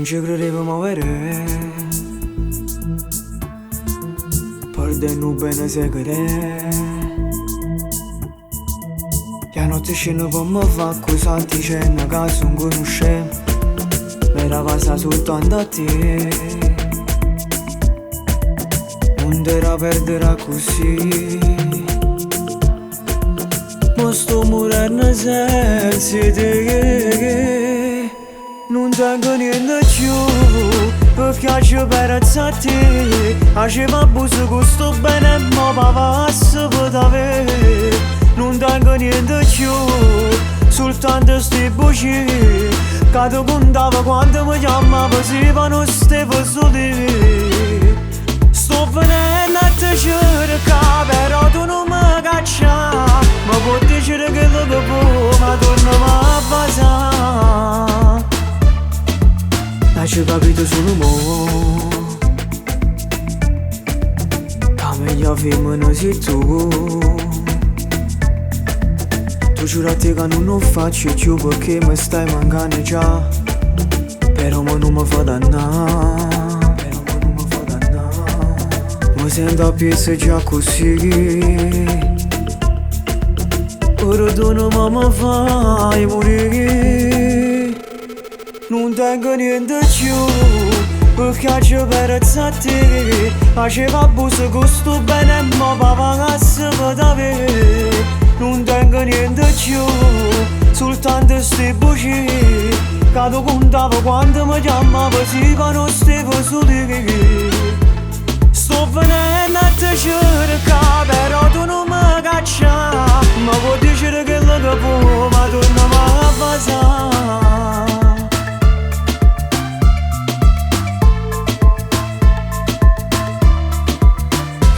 Non ci credevo muovere, perdendo bene segre. La notte scende per me fa cosa dicendo che sono conoscente. Mi era passa soltanto a te, non te la perderà così. Ma sto morendo senza te, non tengo niente più, perché ci penso a te. Facevo abuso con sto bene, ma passa per davvero. Non tengo niente più, soltanto sti buci, che ti contavo quando mi chiamavo, se non stavo soli. Sto venendo a te cercare, però tu non mi caccia. Ma può dire che lo capo, ma torniamo a casa. Ma ci ho capito solo mo, che meglio femmina sei tu. Tu giurate che non lo faccio più perché mi stai mancando già. Però ma non mi fa dannare, mi sento a piedi già così. Ora tu non mi fai morire. Non tengo niente più, perché ci penso a te. Facevo abuso con sto bene, ma pagasse per davvero. Non tengo niente più, soltanto sti buci, che tu contavo quando mi chiamavo, se non stavo soli. Sto venendo a te cercare, però tu non mi caccia. Ma può dire che lo capo, ma torniamo a casa.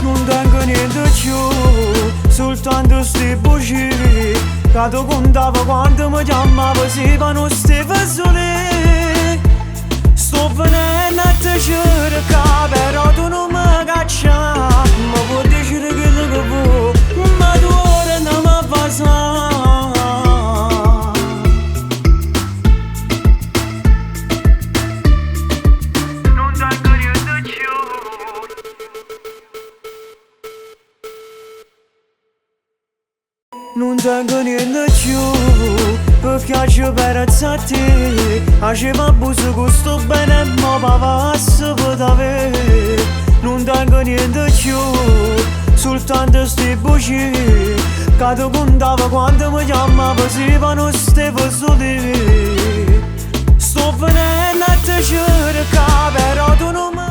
Non tengo niente più, soltanto sti buci, che tu contavo quando mi chiamavo, se non stavo soli. Sto venendo a te cercare, però tu non mi caccia. Ma può dire che lo capo, ma tu ora non mi fa sa. Non tengo niente più, non tengo niente più, perché ci penso a te. Facevo abuso con sto bene, ma pagasse per davvero. Non tengo niente più, soltanto sti buci, che tu contavo quando mi chiamavo, se non stavo soli. Sto venendo a te cercare, però tu non mi